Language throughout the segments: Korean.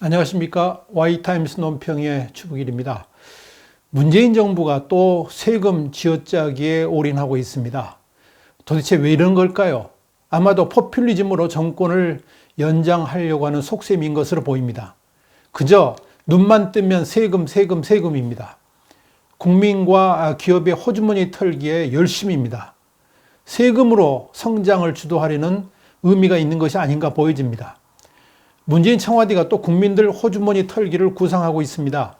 안녕하십니까. Y타임스 논평의 주북일입니다. 문재인 정부가 또 세금 쥐어짜기에 올인하고 있습니다. 도대체 왜 이런 걸까요? 아마도 포퓰리즘으로 정권을 연장하려고 하는 속셈인 것으로 보입니다. 그저 눈만 뜨면 세금입니다. 국민과 기업의 호주머니 털기에 열심입니다. 세금으로 성장을 주도하려는 의미가 있는 것이 아닌가 보여집니다. 문재인 청와대가 또 국민들 호주머니 털기를 구상하고 있습니다.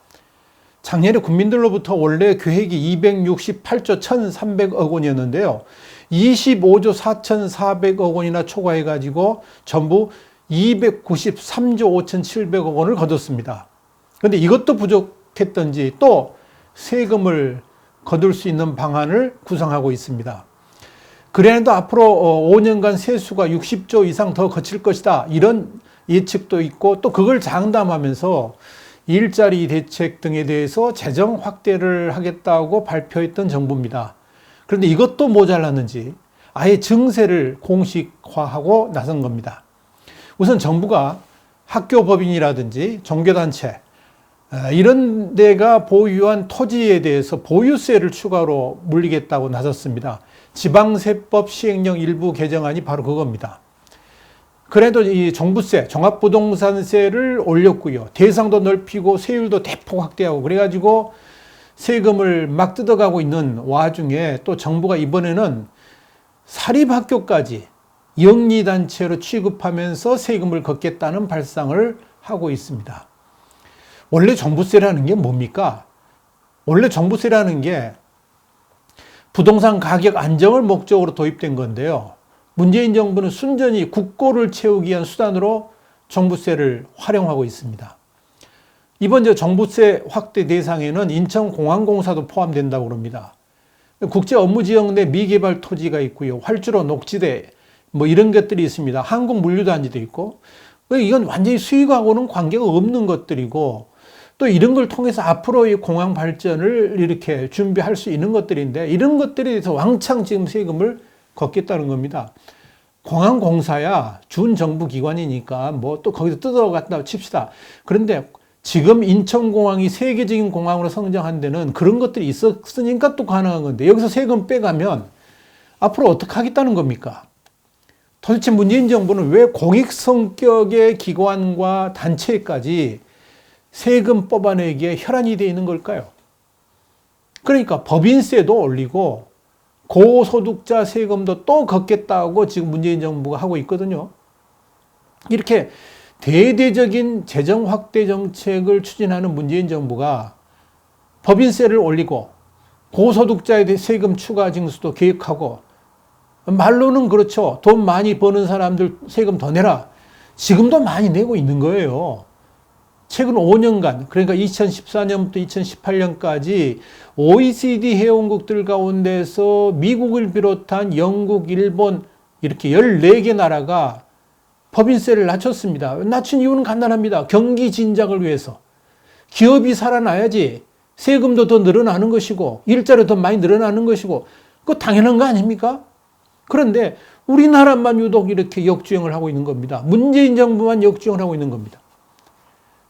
작년에 국민들로부터 원래 계획이 268조 1,300억 원이었는데요. 25조 4,400억 원이나 초과해가지고 전부 293조 5,700억 원을 거뒀습니다. 그런데 이것도 부족했던지 또 세금을 거둘 수 있는 방안을 구상하고 있습니다. 그래도 앞으로 5년간 세수가 60조 이상 더 거칠 것이다. 이런 예측도 있고 또 그걸 장담하면서 일자리 대책 등에 대해서 재정 확대를 하겠다고 발표했던 정부입니다. 그런데 이것도 모자랐는지 아예 증세를 공식화하고 나선 겁니다. 우선 정부가 학교 법인이라든지 종교단체 이런 데가 보유한 토지에 대해서 보유세를 추가로 물리겠다고 나섰습니다. 지방세법 시행령 일부 개정안이 바로 그겁니다. 그래도 이 종부세, 종합부동산세를 올렸고요. 대상도 넓히고 세율도 대폭 확대하고 그래가지고 세금을 막 뜯어가고 있는 와중에 또 정부가 이번에는 사립학교까지 영리단체로 취급하면서 세금을 걷겠다는 발상을 하고 있습니다. 원래 종부세라는 게 뭡니까? 원래 종부세라는 게 부동산 가격 안정을 목적으로 도입된 건데요. 문재인 정부는 순전히 국고를 채우기 위한 수단으로 종부세를 활용하고 있습니다. 이번 종부세 확대 대상에는 인천공항공사도 포함된다고 합니다. 국제업무지역 내 미개발 토지가 있고요. 활주로 녹지대 이런 것들이 있습니다. 항공물류단지도 있고 이건 완전히 수익하고는 관계가 없는 것들이고 또 이런 걸 통해서 앞으로 이 공항 발전을 이렇게 준비할 수 있는 것들인데 이런 것들에 대해서 왕창 지금 세금을 걷겠다는 겁니다. 공항공사야 준정부 기관이니까 또 거기서 뜯어갔다 칩시다. 그런데 지금 인천공항이 세계적인 공항으로 성장한 데는 그런 것들이 있었으니까 또 가능한 건데 여기서 세금 빼가면 앞으로 어떻게 하겠다는 겁니까? 도대체 문재인 정부는 왜 공익 성격의 기관과 단체까지 세금 뽑아내기에 혈안이 되어 있는 걸까요? 그러니까 법인세도 올리고 고소득자 세금도 또 걷겠다고 지금 문재인 정부가 하고 있거든요. 이렇게 대대적인 재정 확대 정책을 추진하는 문재인 정부가 법인세를 올리고 고소득자에 세금 추가 징수도 계획하고 말로는 그렇죠. 돈 많이 버는 사람들 세금 더 내라. 지금도 많이 내고 있는 거예요. 최근 5년간, 그러니까 2014년부터 2018년까지 OECD 회원국들 가운데서 미국을 비롯한 영국, 일본 이렇게 14개 나라가 법인세를 낮췄습니다. 낮춘 이유는 간단합니다. 경기 진작을 위해서. 기업이 살아나야지 세금도 더 늘어나는 것이고 일자리도 더 많이 늘어나는 것이고 그거 당연한 거 아닙니까? 그런데 우리나라만 유독 이렇게 역주행을 하고 있는 겁니다. 문재인 정부만 역주행을 하고 있는 겁니다.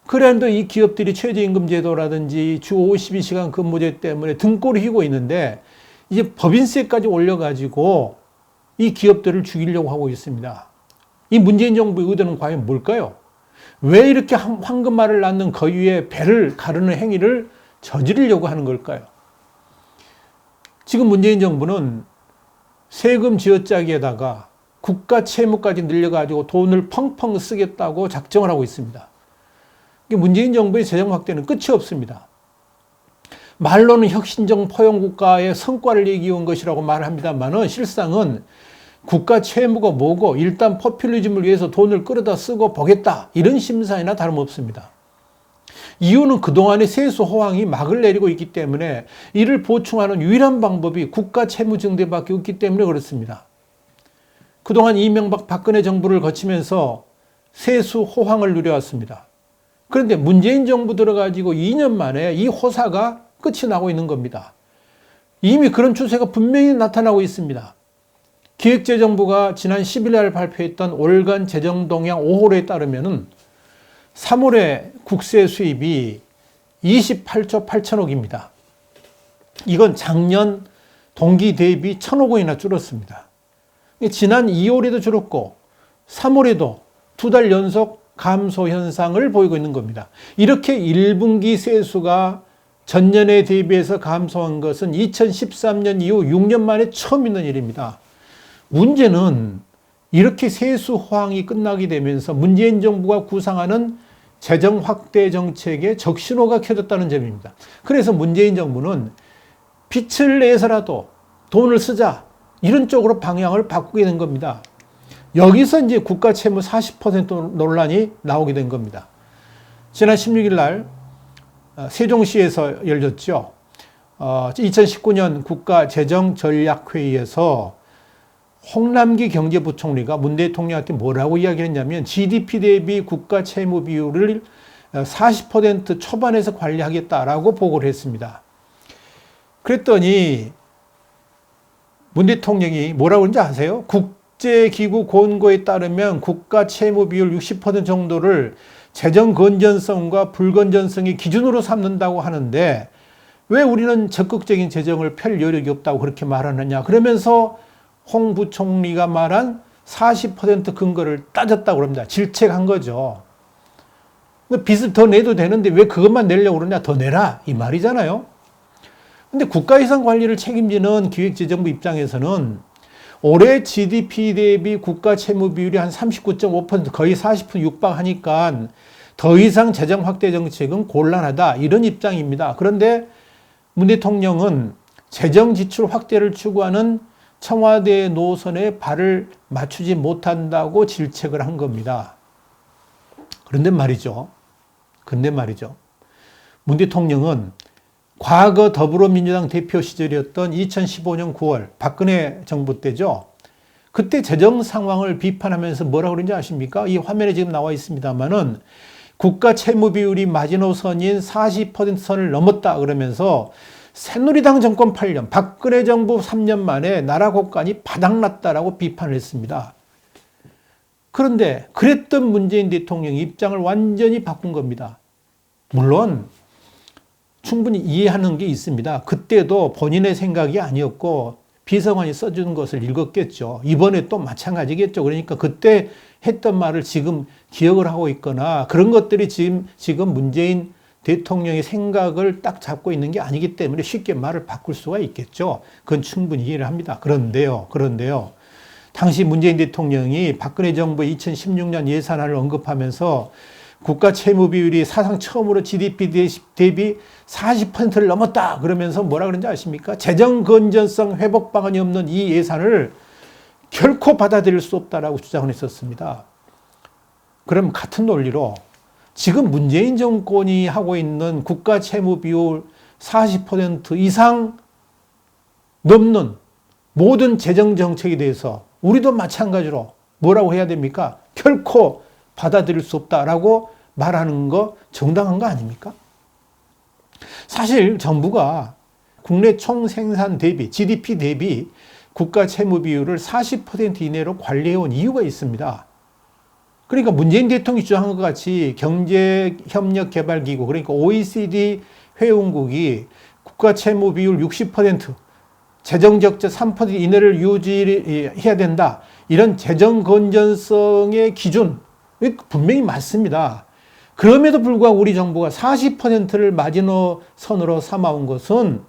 그래도 이 기업들이 최저임금 제도라든지 주 52시간 근무제 때문에 등골을 휘고 있는데 이제 법인세까지 올려가지고 이 기업들을 죽이려고 하고 있습니다. 이 문재인 정부의 의도는 과연 뭘까요? 왜 이렇게 황금알을 낳는 거위의 배를 가르는 행위를 저지르려고 하는 걸까요? 지금 문재인 정부는 세금 쥐어짜기에다가 국가 채무까지 늘려가지고 돈을 펑펑 쓰겠다고 작정을 하고 있습니다. 문재인 정부의 재정 확대는 끝이 없습니다. 말로는 혁신적 포용국가의 성과를 얘기해온 것이라고 말합니다만은 실상은 국가 채무가 뭐고 일단 포퓰리즘을 위해서 돈을 끌어다 쓰고 보겠다 이런 심사이나 다름없습니다. 이유는 그동안의 세수 호황이 막을 내리고 있기 때문에 이를 보충하는 유일한 방법이 국가 채무 증대밖에 없기 때문에 그렇습니다. 그동안 이명박 박근혜 정부를 거치면서 세수 호황을 누려왔습니다. 그런데 문재인 정부 들어가지고 2년 만에 이 호사가 끝이 나고 있는 겁니다. 이미 그런 추세가 분명히 나타나고 있습니다. 기획재정부가 지난 10일 날 발표했던 월간 재정 동향 5호로에 따르면은 3월에 국세 수입이 28조 8천억입니다. 이건 작년 동기 대비 1,000억 원이나 줄었습니다. 지난 2월에도 줄었고 3월에도 2달 연속 감소 현상을 보이고 있는 겁니다. 이렇게 1분기 세수가 전년에 대비해서 감소한 것은 2013년 이후 6년 만에 처음 있는 일입니다. 문제는 이렇게 세수 호황이 끝나게 되면서 문재인 정부가 구상하는 재정 확대 정책에 적신호가 켜졌다는 점입니다. 그래서 문재인 정부는 빚을 내서라도 돈을 쓰자, 이런 쪽으로 방향을 바꾸게 된 겁니다. 여기서 이제 국가 채무 40% 논란이 나오게 된 겁니다. 지난 16일 날 세종시에서 열렸죠. 2019년 국가재정전략회의에서 홍남기 경제부총리가 문 대통령한테 뭐라고 이야기했냐면 GDP 대비 국가 채무 비율을 40% 초반에서 관리하겠다라고 보고를 했습니다. 그랬더니 문 대통령이 뭐라고 그런지 아세요? 국제기구 권고에 따르면 국가 채무 비율 60% 정도를 재정 건전성과 불건전성의 기준으로 삼는다고 하는데 왜 우리는 적극적인 재정을 펼 여력이 없다고 그렇게 말하느냐. 그러면서 홍 부총리가 말한 40% 근거를 따졌다고 합니다. 질책한 거죠. 빚을 더 내도 되는데 왜 그것만 내려고 그러냐. 더 내라, 이 말이잖아요. 근데 국가예산 관리를 책임지는 기획재정부 입장에서는 올해 GDP 대비 국가 채무 비율이 한 39.5% 거의 40% 육박하니까 더 이상 재정 확대 정책은 곤란하다, 이런 입장입니다. 그런데 문 대통령은 재정 지출 확대를 추구하는 청와대의 노선에 발을 맞추지 못한다고 질책을 한 겁니다. 그런데 말이죠. 문 대통령은 과거 더불어민주당 대표 시절이었던 2015년 9월 박근혜 정부 때죠. 그때 재정 상황을 비판하면서 뭐라고 그런지 아십니까? 이 화면에 지금 나와 있습니다만은 국가 채무 비율이 마지노선인 40% 선을 넘었다 그러면서 새누리당 정권 8년, 박근혜 정부 3년 만에 나라 곳간이 바닥났다라고 비판을 했습니다. 그런데 그랬던 문재인 대통령이 입장을 완전히 바꾼 겁니다. 물론 충분히 이해하는 게 있습니다. 그때도 본인의 생각이 아니었고 비서관이 써준 것을 읽었겠죠. 이번에 또 마찬가지겠죠. 그러니까 그때 했던 말을 지금 기억을 하고 있거나 그런 것들이 지금 문재인 대통령의 생각을 딱 잡고 있는 게 아니기 때문에 쉽게 말을 바꿀 수가 있겠죠. 그건 충분히 이해를 합니다. 그런데요. 당시 문재인 대통령이 박근혜 정부의 2016년 예산안을 언급하면서 국가 채무 비율이 사상 처음으로 GDP 대비 40%를 넘었다 그러면서 뭐라 그런지 아십니까? 재정 건전성 회복 방안이 없는 이 예산을 결코 받아들일 수 없다라고 주장을 했었습니다. 그럼 같은 논리로 지금 문재인 정권이 하고 있는 국가 채무 비율 40% 이상 넘는 모든 재정 정책에 대해서 우리도 마찬가지로 뭐라고 해야 됩니까? 결코 받아들일 수 없다라고 말하는 거 정당한 거 아닙니까? 사실 정부가 국내 총생산 대비, GDP 대비 국가 채무 비율을 40% 이내로 관리해온 이유가 있습니다. 그러니까 문재인 대통령이 주장한 것 같이 경제협력개발기구, 그러니까 OECD 회원국이 국가 채무 비율 60%, 재정적자 3% 이내를 유지해야 된다. 이런 재정 건전성의 기준, 분명히 맞습니다. 그럼에도 불구하고 우리 정부가 40%를 마지노선으로 삼아온 것은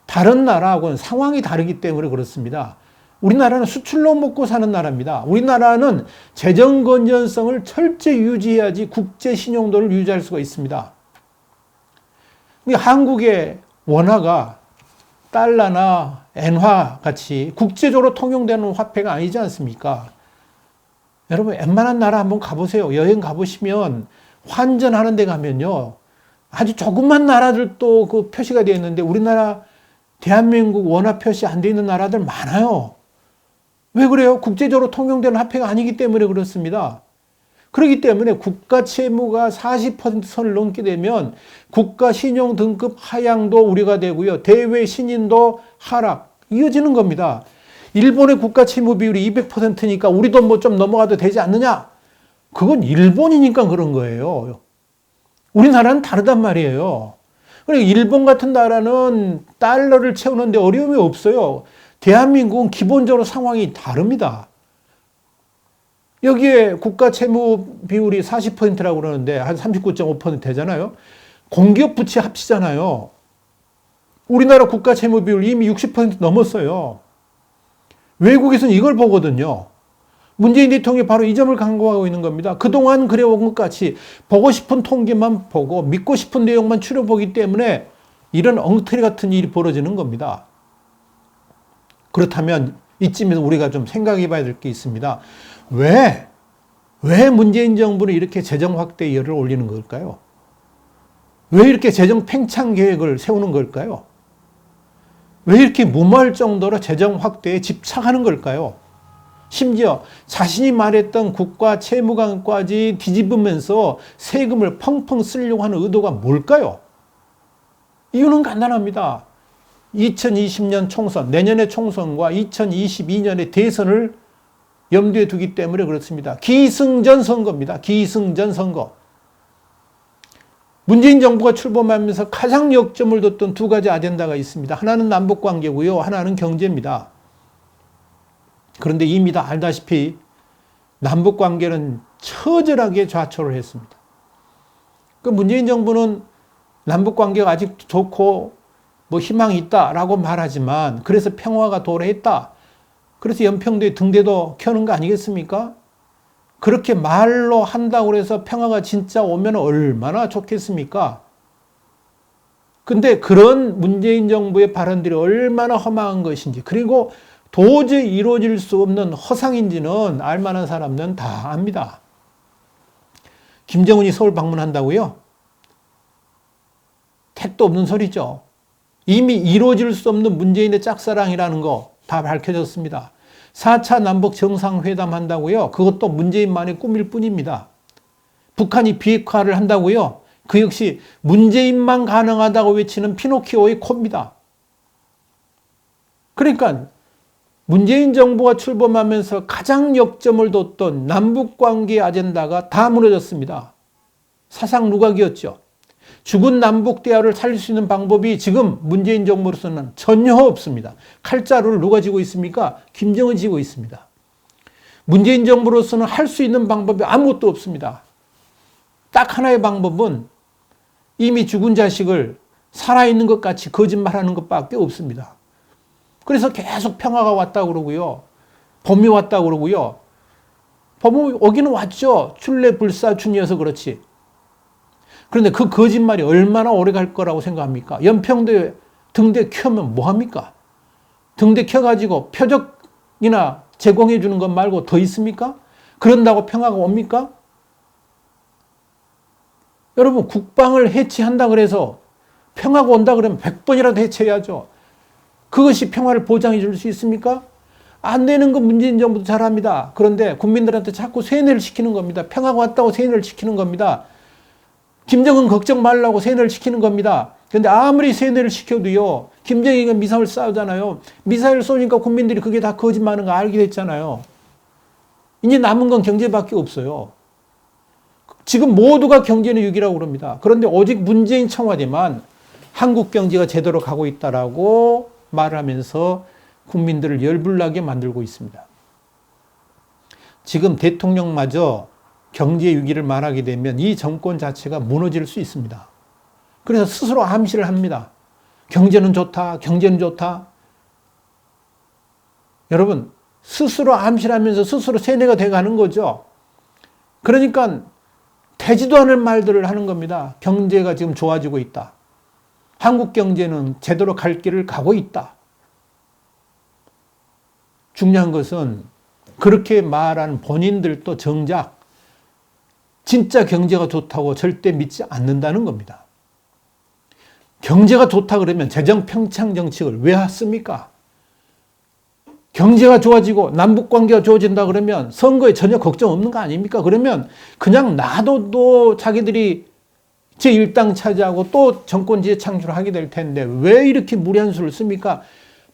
다른 나라하고는 상황이 다르기 때문에 그렇습니다. 우리나라는 수출로 먹고 사는 나라입니다. 우리나라는 재정 건전성을 철저히 유지해야지 국제 신용도를 유지할 수가 있습니다. 한국의 원화가 달러나 엔화 같이 국제적으로 통용되는 화폐가 아니지 않습니까? 여러분 웬만한 나라 한번 가보세요. 여행 가보시면 환전하는 데 가면요. 아주 조그만 나라들도 그 표시가 되어 있는데 우리나라 대한민국 원화 표시 안 되어 있는 나라들 많아요. 왜 그래요? 국제적으로 통용되는 화폐가 아니기 때문에 그렇습니다. 그렇기 때문에 국가 채무가 40% 선을 넘게 되면 국가 신용 등급 하향도 우려가 되고요. 대외 신인도 하락 이어지는 겁니다. 일본의 국가 채무 비율이 200%니까 우리도 뭐 좀 넘어가도 되지 않느냐? 그건 일본이니까 그런 거예요. 우리나라는 다르단 말이에요. 그러니까 일본 같은 나라는 달러를 채우는데 어려움이 없어요. 대한민국은 기본적으로 상황이 다릅니다. 여기에 국가 채무 비율이 40%라고 그러는데 한 39.5% 되잖아요. 공기업 부채 합치잖아요. 우리나라 국가 채무 비율 이미 60% 넘었어요. 외국에서는 이걸 보거든요. 문재인 대통령이 바로 이 점을 강조하고 있는 겁니다. 그동안 그래온 것 같이 보고 싶은 통계만 보고 믿고 싶은 내용만 추려보기 때문에 이런 엉터리 같은 일이 벌어지는 겁니다. 그렇다면 이쯤에서 우리가 좀 생각해 봐야 될 게 있습니다. 왜 문재인 정부는 이렇게 재정 확대에 열을 올리는 걸까요? 왜 이렇게 재정 팽창 계획을 세우는 걸까요? 왜 이렇게 무모할 정도로 재정 확대에 집착하는 걸까요? 심지어 자신이 말했던 국가 채무관까지 뒤집으면서 세금을 펑펑 쓰려고 하는 의도가 뭘까요? 이유는 간단합니다. 2020년 총선, 내년의 총선과 2022년의 대선을 염두에 두기 때문에 그렇습니다. 기승전 선거입니다. 기승전 선거. 문재인 정부가 출범하면서 가장 역점을 뒀던 두 가지 아젠다가 있습니다. 하나는 남북관계고요. 하나는 경제입니다. 그런데 이미 다 알다시피 남북관계는 처절하게 좌초를 했습니다. 그 문재인 정부는 남북관계가 아직 좋고 뭐 희망이 있다라고 말하지만 그래서 평화가 도래했다. 그래서 연평도에 등대도 켜는 거 아니겠습니까? 그렇게 말로 한다고 해서 평화가 진짜 오면 얼마나 좋겠습니까? 근데 그런 문재인 정부의 발언들이 얼마나 허망한 것인지 그리고 도저히 이루어질 수 없는 허상인지는 알만한 사람들은 다 압니다. 김정은이 서울 방문한다고요? 택도 없는 소리죠. 이미 이루어질 수 없는 문재인의 짝사랑이라는 거 다 밝혀졌습니다. 4차 남북 정상회담 한다고요? 그것도 문재인만의 꿈일 뿐입니다. 북한이 비핵화를 한다고요? 그 역시 문재인만 가능하다고 외치는 피노키오의 코입니다. 그러니까 문재인 정부가 출범하면서 가장 역점을 뒀던 남북관계 아젠다가 다 무너졌습니다. 사상 누각이었죠. 죽은 남북 대화를 살릴 수 있는 방법이 지금 문재인 정부로서는 전혀 없습니다. 칼자루를 누가 쥐고 있습니까? 김정은 쥐고 있습니다. 문재인 정부로서는 할 수 있는 방법이 아무것도 없습니다. 딱 하나의 방법은 이미 죽은 자식을 살아있는 것 같이 거짓말하는 것밖에 없습니다. 그래서 계속 평화가 왔다고 그러고요. 봄이 왔다고 그러고요. 봄이 오기는 왔죠. 출래불사춘이어서 그렇지. 그런데 그 거짓말이 얼마나 오래 갈 거라고 생각합니까? 연평도에 등대 켜면 뭐합니까? 등대 켜가지고 표적이나 제공해 주는 것 말고 더 있습니까? 그런다고 평화가 옵니까? 여러분 국방을 해치한다 그래서 평화가 온다 그러면 100번이라도 해체해야죠. 그것이 평화를 보장해 줄 수 있습니까? 안 되는 건 문재인 정부도 잘합니다. 그런데 국민들한테 자꾸 세뇌를 시키는 겁니다. 평화가 왔다고 세뇌를 시키는 겁니다. 김정은 걱정 말라고 세뇌를 시키는 겁니다. 그런데 아무리 세뇌를 시켜도요. 김정은이 미사일 쏴잖아요. 미사일 쏘니까 국민들이 그게 다 거짓말하는 거 알게 됐잖아요. 이제 남은 건 경제밖에 없어요. 지금 모두가 경제는 위기라고 그럽니다. 그런데 오직 문재인 청와대만 한국 경제가 제대로 가고 있다라고 말하면서 국민들을 열불나게 만들고 있습니다. 지금 대통령마저 경제 위기를 말하게 되면 이 정권 자체가 무너질 수 있습니다. 그래서 스스로 암시를 합니다. 경제는 좋다, 경제는 좋다. 여러분, 스스로 암시를 하면서 스스로 세뇌가 돼가는 거죠. 그러니까 되지도 않을 말들을 하는 겁니다. 경제가 지금 좋아지고 있다. 한국 경제는 제대로 갈 길을 가고 있다. 중요한 것은 그렇게 말하는 본인들도 정작 진짜 경제가 좋다고 절대 믿지 않는다는 겁니다. 경제가 좋다 그러면 재정 팽창 정책을 왜 했습니까? 경제가 좋아지고 남북관계가 좋아진다 그러면 선거에 전혀 걱정 없는 거 아닙니까? 그러면 그냥 놔둬도 자기들이 제1당 차지하고 또 정권지에 창출을 하게 될 텐데 왜 이렇게 무리한 수를 씁니까?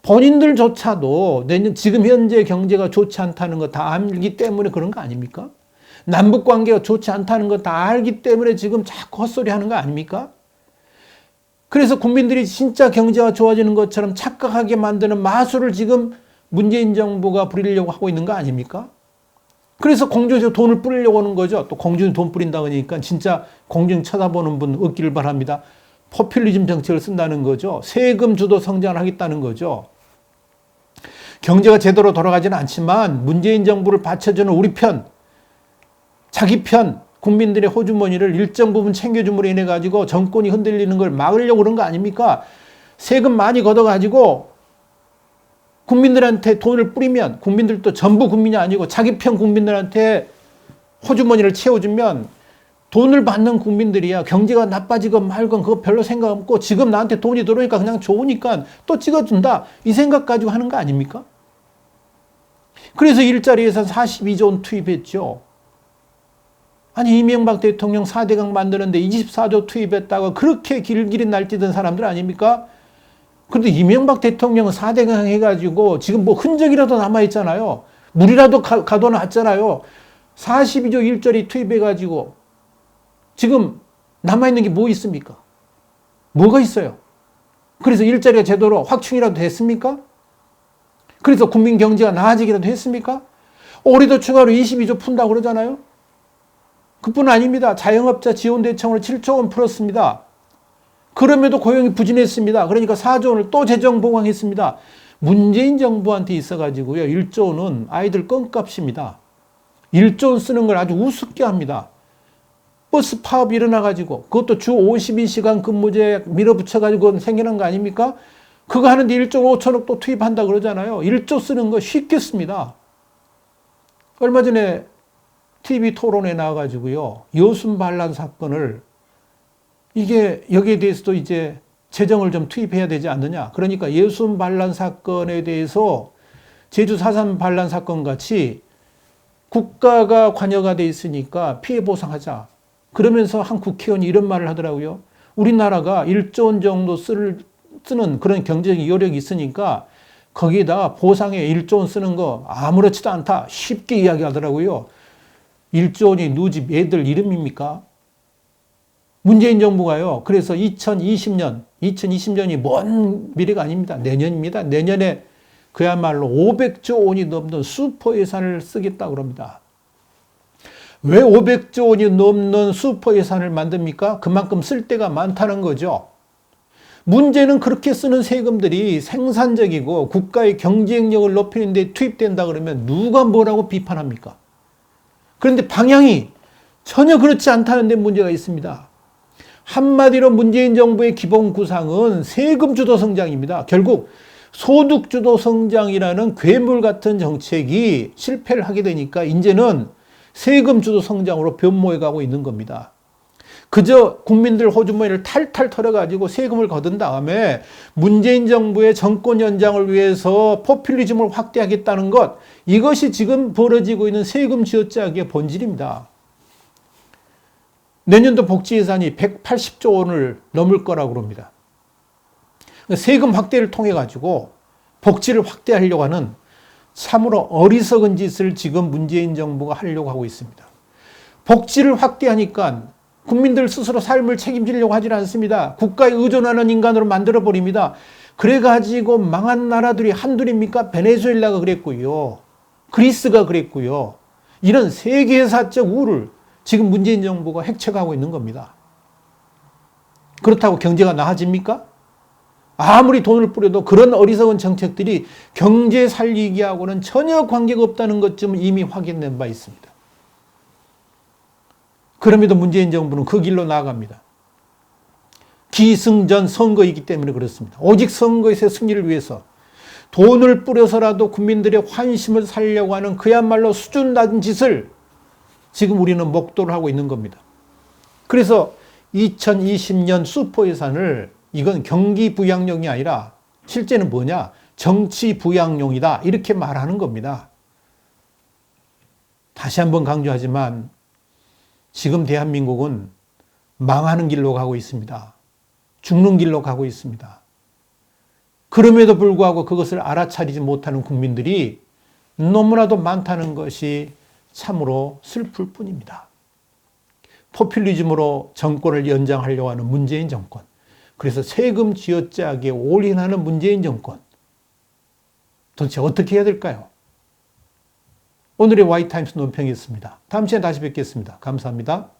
본인들조차도 내년 지금 현재 경제가 좋지 않다는 거 다 알기 때문에 그런 거 아닙니까? 남북 관계가 좋지 않다는 거 다 알기 때문에 지금 자꾸 헛소리 하는 거 아닙니까? 그래서 국민들이 진짜 경제가 좋아지는 것처럼 착각하게 만드는 마술을 지금 문재인 정부가 부리려고 하고 있는 거 아닙니까? 그래서 공중에서 돈을 뿌리려고 하는 거죠. 또 공중에 돈 뿌린다 그러니까 진짜 공중 쳐다보는 분 없기를 바랍니다. 포퓰리즘 정책을 쓴다는 거죠. 세금 주도 성장을 하겠다는 거죠. 경제가 제대로 돌아가지는 않지만 문재인 정부를 받쳐주는 우리 편, 자기 편, 국민들의 호주머니를 일정 부분 챙겨줌으로 인해 가지고 정권이 흔들리는 걸 막으려고 그런 거 아닙니까? 세금 많이 걷어가지고 국민들한테 돈을 뿌리면 국민들도 전부 국민이 아니고 자기 편 국민들한테 호주머니를 채워주면 돈을 받는 국민들이야 경제가 나빠지건 말건 그거 별로 생각 없고 지금 나한테 돈이 들어오니까 그냥 좋으니까 또 찍어준다 이 생각 가지고 하는 거 아닙니까? 그래서 일자리 예산 42조 원 투입했죠. 아니 이명박 대통령 4대강 만드는데 24조 투입했다고 그렇게 길길이 날뛰던 사람들 아닙니까? 그런데 이명박 대통령은 4대강 해가지고 지금 뭐 흔적이라도 남아있잖아요. 물이라도 가둬놨잖아요. 42조 1절이 투입해가지고 지금 남아있는 게 뭐 있습니까? 뭐가 있어요? 그래서 일자리가 제대로 확충이라도 됐습니까? 그래서 국민 경제가 나아지기라도 했습니까? 올해도 추가로 22조 푼다고 그러잖아요. 그뿐 아닙니다. 자영업자 지원 대책으로 7조 원 풀었습니다. 그럼에도 고용이 부진했습니다. 그러니까 4조 원을 또 재정 보강했습니다. 문재인 정부한테 있어가지고요. 1조 원은 아이들 껌값입니다. 1조 원 쓰는 걸 아주 우습게 합니다. 버스 파업 일어나가지고 그것도 주 52시간 근무제 밀어붙여가지고 생겨난 거 아닙니까? 그거 하는데 1조 5천억 또 투입한다 그러잖아요. 1조 쓰는 거 쉽게 씁니다. 얼마 전에 TV 토론에 나와가지고요. 여순 반란 사건을 이게 여기에 대해서도 이제 재정을 좀 투입해야 되지 않느냐. 그러니까 여순 반란 사건에 대해서 제주 4.3 반란 사건 같이 국가가 관여가 돼 있으니까 피해 보상하자. 그러면서 한 국회의원이 이런 말을 하더라고요. 우리나라가 1조 원 정도 쓰는 그런 경제적 여력이 있으니까 거기에다가 보상에 1조 원 쓰는 거 아무렇지도 않다. 쉽게 이야기하더라고요. 1조 원이 누지 애들 이름입니까? 문재인 정부가요. 그래서 2020년이 먼 미래가 아닙니다. 내년입니다. 내년에 그야말로 500조 원이 넘는 슈퍼 예산을 쓰겠다고 합니다. 왜 500조 원이 넘는 슈퍼 예산을 만듭니까? 그만큼 쓸 데가 많다는 거죠. 문제는 그렇게 쓰는 세금들이 생산적이고 국가의 경쟁력을 높이는 데 투입된다 그러면 누가 뭐라고 비판합니까? 그런데 방향이 전혀 그렇지 않다는 데 문제가 있습니다. 한마디로 문재인 정부의 기본 구상은 세금 주도 성장입니다. 결국 소득 주도 성장이라는 괴물 같은 정책이 실패를 하게 되니까 이제는 세금 주도 성장으로 변모해 가고 있는 겁니다. 그저 국민들 호주머니를 탈탈 털어가지고 세금을 거둔 다음에 문재인 정부의 정권 연장을 위해서 포퓰리즘을 확대하겠다는 것, 이것이 지금 벌어지고 있는 세금 쥐어짜기의 본질입니다. 내년도 복지 예산이 180조 원을 넘을 거라고 합니다. 세금 확대를 통해 가지고 복지를 확대하려고 하는 참으로 어리석은 짓을 지금 문재인 정부가 하려고 하고 있습니다. 복지를 확대하니까 국민들 스스로 삶을 책임지려고 하지 않습니다. 국가에 의존하는 인간으로 만들어버립니다. 그래가지고 망한 나라들이 한둘입니까? 베네수엘라가 그랬고요. 그리스가 그랬고요. 이런 세계사적 우를 지금 문재인 정부가 획책하고 있는 겁니다. 그렇다고 경제가 나아집니까? 아무리 돈을 뿌려도 그런 어리석은 정책들이 경제 살리기하고는 전혀 관계가 없다는 것쯤은 이미 확인된 바 있습니다. 그럼에도 문재인 정부는 그 길로 나아갑니다. 기승전 선거이기 때문에 그렇습니다. 오직 선거에서의 승리를 위해서 돈을 뿌려서라도 국민들의 환심을 살려고 하는 그야말로 수준 낮은 짓을 지금 우리는 목도를 하고 있는 겁니다. 그래서 2020년 슈퍼 예산을 이건 경기 부양용이 아니라 실제는 뭐냐? 정치 부양용이다. 이렇게 말하는 겁니다. 다시 한번 강조하지만 지금 대한민국은 망하는 길로 가고 있습니다. 죽는 길로 가고 있습니다. 그럼에도 불구하고 그것을 알아차리지 못하는 국민들이 너무나도 많다는 것이 참으로 슬플 뿐입니다. 포퓰리즘으로 정권을 연장하려고 하는 문재인 정권, 그래서 세금 쥐어짜기에 올인하는 문재인 정권, 도대체 어떻게 해야 될까요? 오늘의 와이타임스 논평이었습니다. 다음 시간에 다시 뵙겠습니다. 감사합니다.